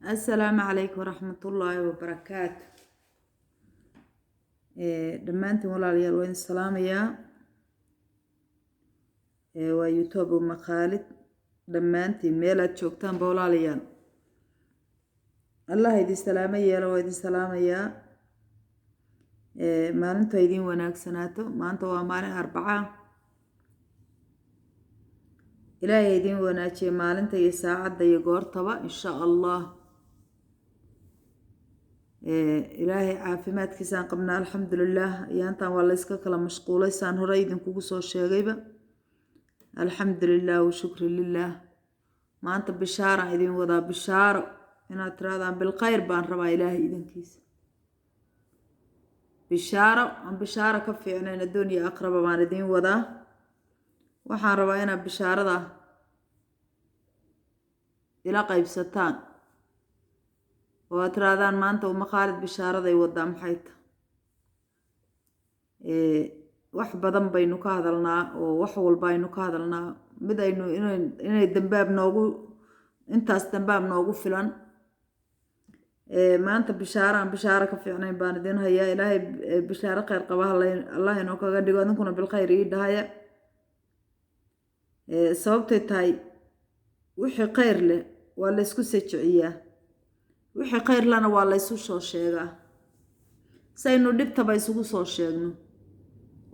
السلام عليكم ورحمة الله وبركاته. دمانتي ولا ليال وين السلام يا ويوتيوب ومقالد دمانتي ميلاد شوكتان بولا ليال الله يدي سلامي يا لو يدي سلامي يا ما أنتوا يدين وناك سناتو ما أنتوا وماني أربعة إلهي يدين وناكي ما أنت يساعد يقور طبعا إن شاء الله. إلهي عافيمات كيسان قبنا الحمد لله يانتان والله إسكاك مشغولة سان هرايدن كوكسو الشيغيبة الحمد لله وشكر لله. ما أنت بشارة إذن وضع بشارة إنا ترادان بالخير بان ربا إلهي إذن كيس بشارة كفي عنين الدنيا أقرب بان إذن وضع وحان ربا إنا بشارة دا إلا قيب ستان وترادان ما أنت ومقالد بشارة دا يوضع محيط wax badan baynu ka hadalnaa oo wax walba aynu ka hadalnaa mid aynu inay dambaab noogu intaas dambaab noogu filan maanta bishaaro ka fiicnay baan idin hayaa ilaahay bishaaro khayr qaba Allah inoo kaga dhigo idinkuna bil khayr ii dhahaya sababtay tahay wixii khayr leh waa la isku sajiciyaa wixii khayr lana waa la isu soo sheegaa saynu dhibtaba isugu soo sheegno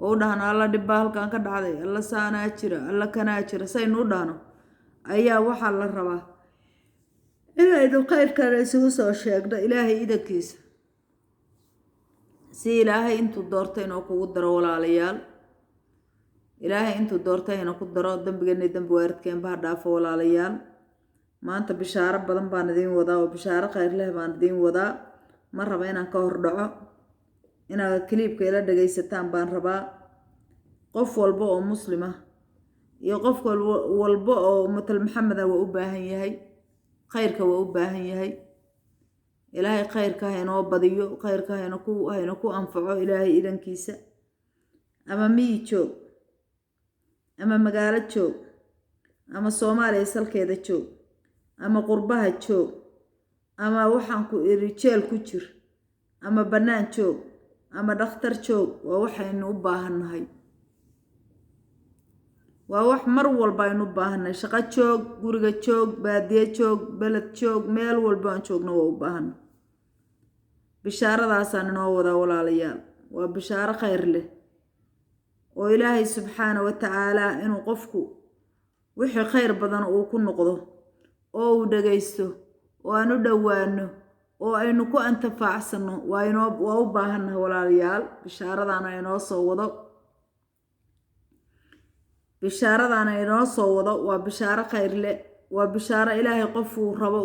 oo dhahna alla dhibba halkan ka dhacday alla saanaa jira alla kanaa jira saynu u dhahno ayaa waxaa la rabaa inaynu khayrkana isugu soo sheegno ilaahay idankiisa si ilaahay intuu doortay inuu kugu daro walaalayaal ilaahay intuu doortay inuu ku daro dambigeena dambi waaridkeen baa dhaafo walaalayaal maanta bishaaro badan baan idin wadaa oo bishaaro khayr leh baan idin wadaa ma raba inaan ka hor dhaco inaad kaliibka ila dhagaysataan baan rabaa qof walba oo muslima iyo qof walba oo ummatul maxamed waa u baahan yahay khayrka waa u baahan yahay ilaahay khayrka ha inoo badiyo khayrka ha ku anfaco ilaahay idankiisa ama miyi joog ama magaalo joog ama Soomaaliya salkeeda joog ama qurbaha joog ama waxaan ku iri jeel ku jir ama banaan joog ama dhakhtar joog waa waxaynu u baahannahay waa wax mar walba aynu u baahannahay shaqo joog guriga joog baadiye joog beled joog meel walba aan joogno waa u baahannahay bishaaradaasaan inoo wadaa walaalayaal waa bishaaro khayr leh oo ilaahay subxaanahu wa tacaala inuu qofku wixii khayr badan uu ku noqdo oo uu dhagaysto oo aan u dhowaano oo aynu ku antafacsano waa u baahannahay walaalayaal bishaaradaana inoo soo wado waa bishaaro khayr leh waa bishaaro ilaahay qofuu rabo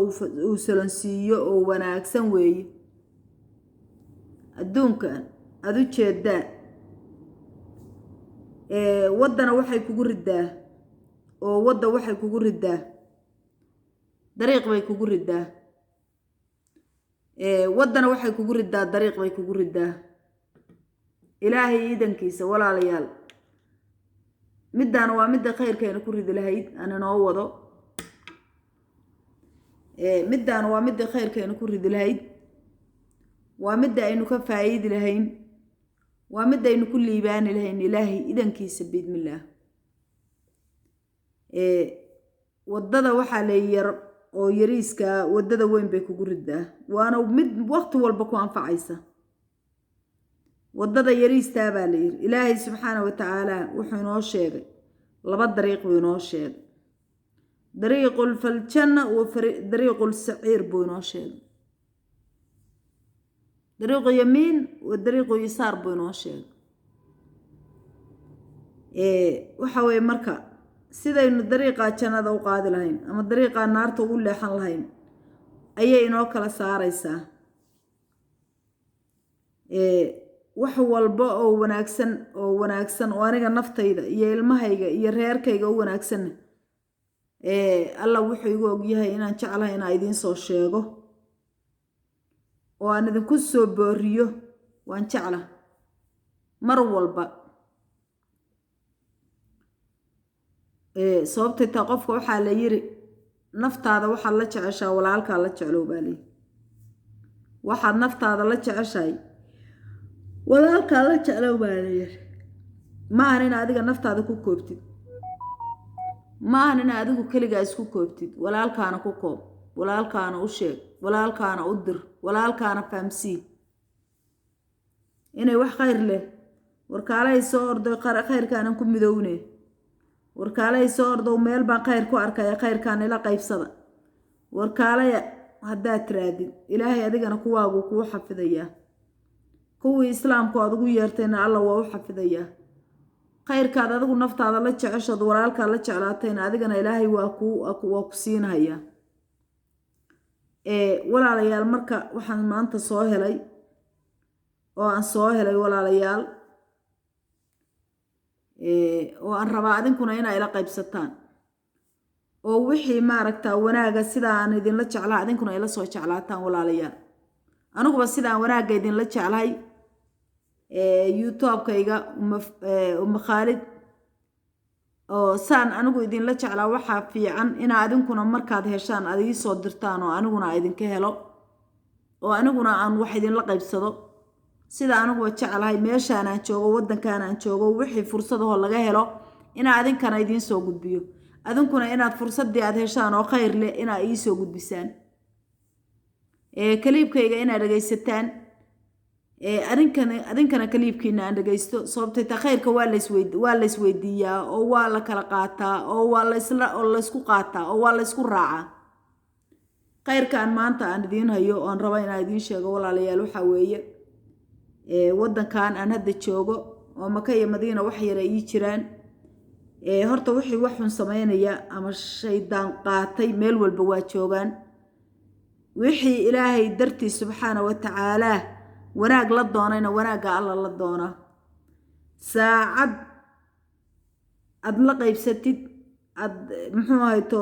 uu salansiiyo oo wanaagsan weeye adduunkan aad u jeedaa waddana waxay kugu ridaa oo wadda waxay kugu ridaa dariiq bay kugu ridaa waddana waxay kugu ridaa dariiq bay kugu ridaa ilaahay idankiisa walaalayaal midaan waa midda khayrkeena ku ridi lahayd aan inoo wado midaan waa midda khayrkeena ku ridi lahayd waa midda aynu ka faa'iidi lahayn waa midda aynu ku liibaani lahayn ilaahay idankiisa biidmillaah waddada waxaa la yar oo yariiska waddada weyn bay kugu ridaa waana mid waqti walba ku anfacaysa waddada yariistaa baa la yiri ilaahay subxaanahu wa tacaala wuxuu inoo sheegay laba dariiq buu inoo sheegay dariiqul faljanna wa dariiqul saciir buu inoo sheegay dariiqu yamiin wa dariiqu yasaar buu inoo sheegay waxa weeye marka sidaynu dariiqa jannada u qaadi lahayn ama dariiqa naarta ugu leexan lahayn ayay inoo kala saaraysaa wax walba oo wanaagsan oo aniga naftayda iyo ilmahayga iyo reerkayga u wanaagsan Allah wuxuu igu ogyahay inaan jeclahay inaan idin soo sheego oo aan idinku soo booriyo waan jecla mar walba sababtay taa qofka waxaa la yiri naftaada waxaad la jeceshaa walaalkaa la jeclow baa leeyahay waxaad naftaada la jeceshahay walaalkaa la jeclow baa leeyahay ma ahan in adiga naftaada ku koobtid ma ahan in adigu keligaa isku koobtid walaalkaana ku koob walaalkaana u sheeg walaalkaana u dir walaalkaana fahamsii inay wax khayr leh warkaalay soo orday khayrkaanan ku midowne warkaalay soo ordow meel baan khayr ku arkaya khayrkaan ila qaybsada warkaalay haddaad tiraadid ilaahay adigana kuwaagu kuu xafidayaa kuwii islaamku aad ugu yeertayna alla waa u xafidayaa khayrkaad adigu naftaada la jeceshood walaalkaa la jeclaatayna adigana ilaahay waa ku siinahayaa walaalayaal marka waxaan maanta soo helay oo aan soo helay walaalayaal oo aan rabaa adinkuna inaa ila qaybsataan oo wixii maaragtaa wanaaga sida aan idinla jeclaa adinkuna ila soo jeclaataan walaalayaal aniguba sidaan wanaagga idinla jeclahay youtube-kayga uma khaalid oo saan anigu idinla jeclaa waxaa fiican inaa adinkuna markaad heshaan aad ii soo dirtaan oo aniguna idinka helo oo aniguna aan wax idinla qaybsado sida aniguba jeclahay meeshaan aan joogo waddankaan aan joogo wixii fursadaho laga helo inaa adinkana idiin soo gudbiyo adinkuna inaad fursaddii aad heshaan oo khayr leh inaa ii soo gudbisaan kaliibkayga inaad dhegaysataan adinkana kaliibkiina aan dhegaysto sababtay taa khayrka waa la isweydiiyaa oo waa la kala qaataa oo waa laysku qaataa oo waa laysku raacaa khayrkaan maanta aan idiin hayo oon raba inaan idiin sheego walaalayaal waxaa weeye waddankan aan hadda joogo oo Maka iyo Madiina wax yar ay jiraan horta wixii wax xun sameynaya ama shaydaan qaatay meel walba waa joogaan wixii ilaahay dartii subxaana wa tacaala wanaag la doonayna wanaaga alla la doona saacad ad la qaybsatid ad muxuu ahayto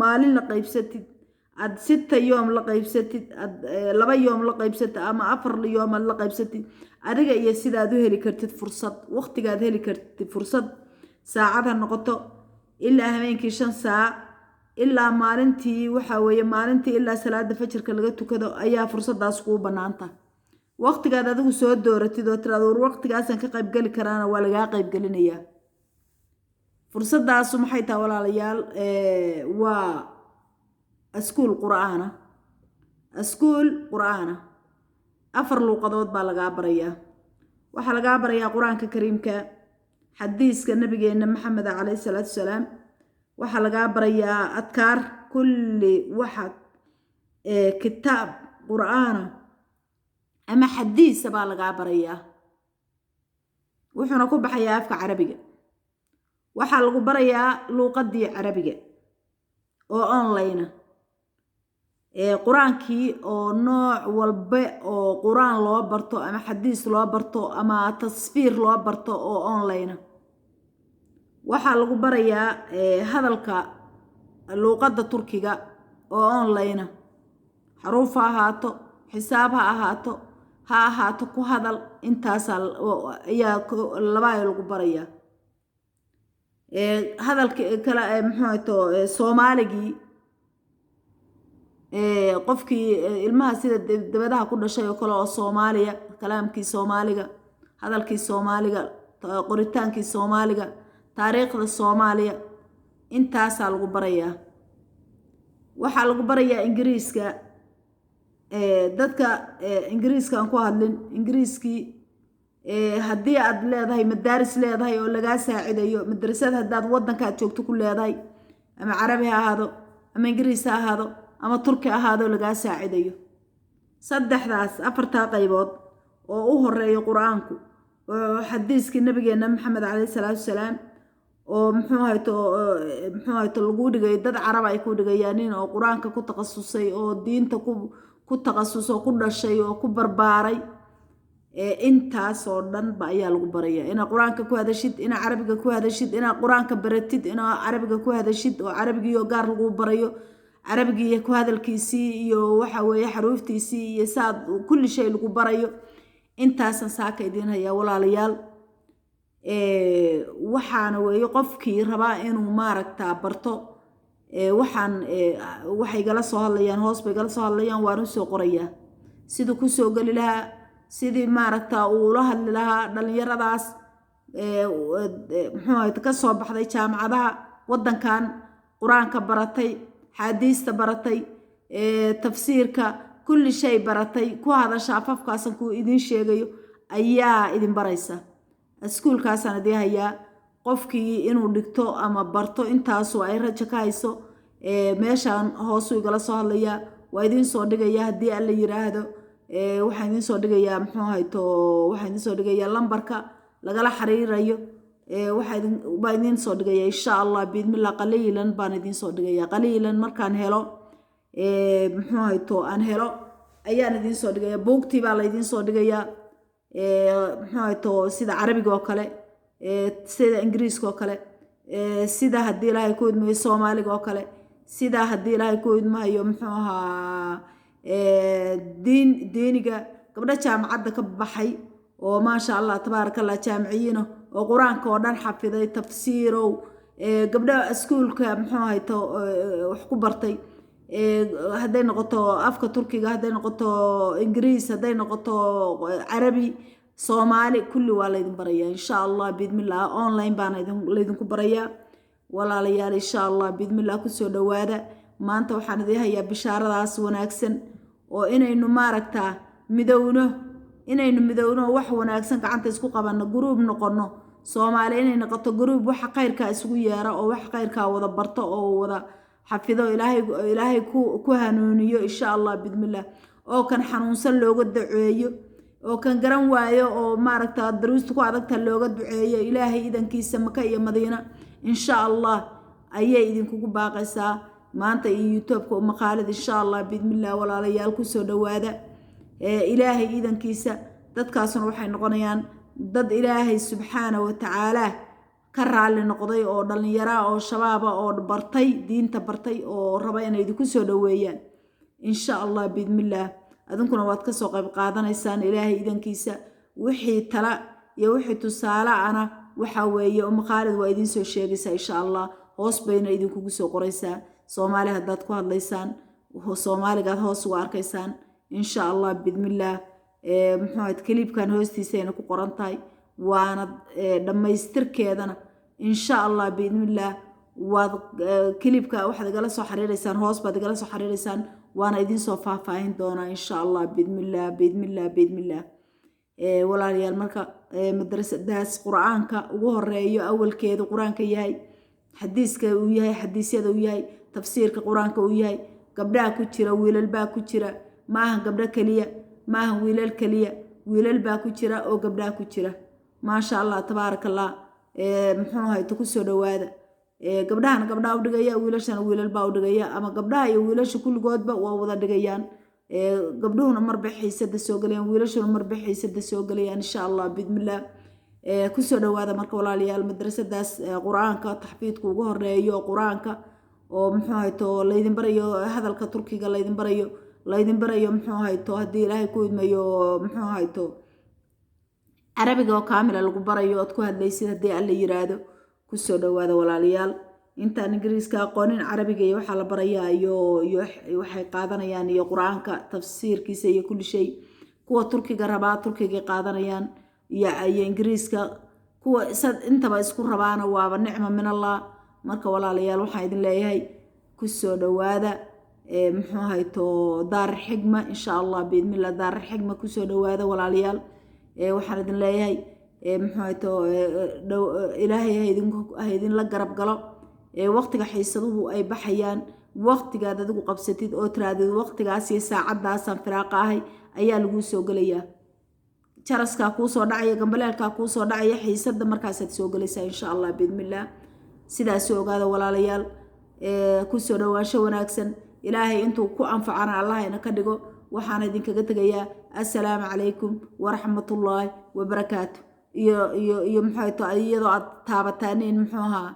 maalin la qaybsatid ad 6 yoom la qaybsatid ad 2 yoom la qaybsatid ama 4 yoom la qaybsatid adiga iyo sidaad u heli kartid fursad waqtigaad heli kartid fursad saacad ha noqoto ilaa habeenkii 5 saac ilaa maalintii waxa weeye maalintii ilaa salaada fajrka laga tukado ayaa fursadaas ku banaanta waqtigaad adigu soo dooratid oo tiraado waqtigaasan ka qayb gali karaana waa laga qayb galinayaa fursadaas maxay tahay walaalayaal waa askuul quraana 4 luqadood baa laga barayaa waxa laga barayaa quraanka kariimka xadiiska nabigeena maxamed calayhi salaatu salaam waxa laga barayaa adkaar kulli waxa kitaab quraana ama xadiis baa laga barayaa wuxuuna ku baxayaa afka carabiga waxa lagu barayaa luqadii carabiga oo online quraankii oo nooc walba oo quraan loo barto ama xadiis loo barto ama tasfiir loo barto oo online waxa lagu barayaa hadalka luqadda turkiga oo online xaruf ahaato xisaab ha ahaato ku hadal intaas ayaa labaa lagu barayaa hadalka kala muxuu ahayto Soomaaligi qofkii ilmaha sida dabadaha ku dhashay oo kale oo Soomaaliya kalaamkii Soomaaliga hadalkii Soomaaliga qoritaankii Soomaaliga taariikhda Soomaaliya intaas lagu barayaa waxa lagu barayaa Ingiriiska dadka Ingiriiska aan ku hadlin Ingiriiskii haddii aad leedahay madaaris leedahay oo laga saacidayo madrasad haddaad waddanka joogto ku leedahay ama carabi ha ahaado ama Ingiriis ha ahaado ama turki ahaado laga saacidayo saddexdaas afarta qaybood oo u horeeyo quraanku oo xadiiskii nabigeena maxamed calayhi salaatu salaam oo muxuu hayto lagu dhigay dad carab ay ku dhigayaan oo quraanka ku takhasusay oo diinta ku takhasus oo ku dhashay oo ku barbaaray intaas oo dhan ba ayaa lagu barayaa ina quraanka ku hadashid ina carabiga ku hadashid ina quraanka baratid ina carabiga ku hadashid oo carabiga gaar lagu barayo carabiga ku hadalkiisii iyo waxa weeye xaruftiisii iyo saad kulli shay lagu barayo intaas saaka idin haya walaalayaal waxaana weeye qofkii raba inuu maaragtaa barto waxay igala soo hadlayaan hoos bay igala soo hadlayaan waan u soo qorayaa siduu ku soo geli lahaa sidii maaragta uu la hadli lahaa dhalinyaradaas muxuu ahayd ka soo baxday jaamacadaha waddankan qur-aanka baratay xaadiista baratay tafsiirka kulli shay baratay ku hadasha afafkaasan kuu idin sheegayo ayaa idin baraysa iskuulkaasaan idin hayaa qofkii inuu dhigto ama barto intaasu ay rajo ka hayso meeshaan hoosu igala soo hadlayaa waa idin soo dhigayaa haddii alla yiraahdo waxaan idin soo dhigayaa muxuu ahayto waxaan idin soo dhigayaa lambarka lagala xiriirayo baan idin soo dhigayaa insha allah biidmillah qaliilan baan idin soo dhigayaa qaliilan markaan helo muxuu ahayto aan helo ayaan idin soo dhigayaa buugtii baa la idin soo dhigayaa muxuu ahayto sida carabiga oo kale sida ingiriiska oo kale sida haddii ilaahay ku idmayo soomaaliga oo kale sida haddii ilaahay ku idmayo muxuu ahaa diiniga gabdho jaamacadda ka baxay oo maasha allah tabaaraka allah jaamiciyiino oo qur-aanka oo dhan xafiday tafsiirow gabdho iskuulka muxuu ahayto wax ku bartay hadday noqoto afka turkiga hadday noqoto ingiriis hadday noqoto carabi soomaali kulli waa laydin barayaa insha allah biidmillah online baana laydinku barayaa walaalayaal insha allah biidmillah kusoo dhawaada maanta waxaan idin hayaa bishaaradaas wanaagsan oo inaynu maaragtaa midowno wax wanaagsan gacanta isku qabanno guruub noqono soomaali inay noqoto guruub waxa khayrka isugu yeera oo wax khayrka wada barto oo wada xafido ilaahay ku hanuuniyo insha allah biidmillah oo kan xanuunsan looga duceeyo oo kan garan waayo oo maaragtaa daruusta ku adagta looga duceeyo ilaahay idankiisa Maka iyo Madiina insha allah ayay idinkugu baaqaysaa maanta iyo youtube-ka maqaalid insha allah biidmillah walaalayaal ku soo dhawaada ilaahay idankiisa dadkaasuna waxay noqonayaan dad ilaahay subxaanahu wa tacaala ka raali noqday oo dhalinyaro oo shabaaba oo bartay diinta bartay oo raba inay idinku soo dhaweeyaan insha allah biidmillah adinkuna waad ka soo qayb qaadanaysaan ilaahay idankiisa wixii tala iyo wixii tusaale ana waxa weeye maqaalid waa idin soo sheegaysaa insha allah hoos bayna idinkugu soo qoraysaa soomaali haddaad ku hadlaysaan soomaaligaad hoos uga arkaysaan insha allah biidmillah muxuu ahayd kaliibkan hoostiisayna ku qoran tahay waana dhammaystirkeedana insha allah biidmillah waad kaliibka waxaad igala soo xiriiraysaan hoos baad igala soo xiriiraysaan waana idin soo faahfaahin doonaa insha allah biidmillah walaalayaal marka madrasadaas qur-aanka ugu horeeyo awalkeedu qur-aanka yahay xadiiska uu yahay xadiisyada uu yahay tafsiirka qur-aanka uu yahay gabdhaha ku jira wiilal baa ku jira maahan gabdho kaliya maahan wiilal kaliya wiilal baa ku jira oo gabdhaha ku jira maasha allah tabaaraka allah muxuu ahayto ku soo dhawaada gabdhahana gabdhaha u dhigaya wiilashana wiilal baa u dhigaya ama gabdhaha iyo wiilasha kulligoodba waa wada dhigayaan gabdhuhuna marba xiisada soo galayaan wiilashuna marba xiisada soo galayaan insha allah biidmillah ku soo dhawaada marka walaalayaal madrasadaas qur-aanka taxfiidka ugu horeeyo qur-aanka oo muxuu ahayto laydin barayo hadalka turkiga laydin barayo muxuu ahayto haddii ilaahay ku idmayo muxuu ahayto carabiga oo kaamila lagu barayo ood ku hadlaysid haddii alla yiraahdo ku soo dhawaada walaalayaal intaan ingiriiska aqoonin carabiga iyo waxaa la barayaa iyo waxay qaadanayaan iyo qur-aanka tafsiirkiisa iyo kulli shay kuwa turkiga rabaa turkiga qaadanayaan iyo ingiriiska kuwa intaba isku rabaana waaba nicmo min allah marka walaalayaal waxaan idin leeyahay ku soo dhawaada muxuu ahayto daar xigma insha allah biidmillah daar xigma ku soo dhawaada walaalayaal waxaan idin leeyahay muxuu ahayto ilaahay ha idin la garab galo waqtiga xiisaduhu ay baxayaan waqtigaad adigu qabsatid oo tiraadid waqtigaas iyo saacadaasaan firaaqa ahay ayaa lagu soo gelayaa jaraskaa kuu soo dhacaya gambaleelkaa kuu soo dhacaya xiisada markaasaad soo gelaysaa insha allah biidmillah sidaas ogaada walaalayaal ku soo dhawaansho wanaagsan ilaahay intuu ku anfacana allah ina ka dhigo waxaan idinkaga tegayaa assalaamu calaykum waraxmatullaahi wabarakaatu iyo muxuu tahay iyadoo aad taabataaneen muxuu ahaa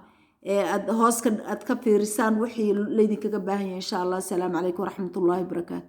aad hoos aad ka fiirisaan wixii laydinkaga baahan yahay insha allah assalaamu calaykum waraxmatullaahi wabarakaatu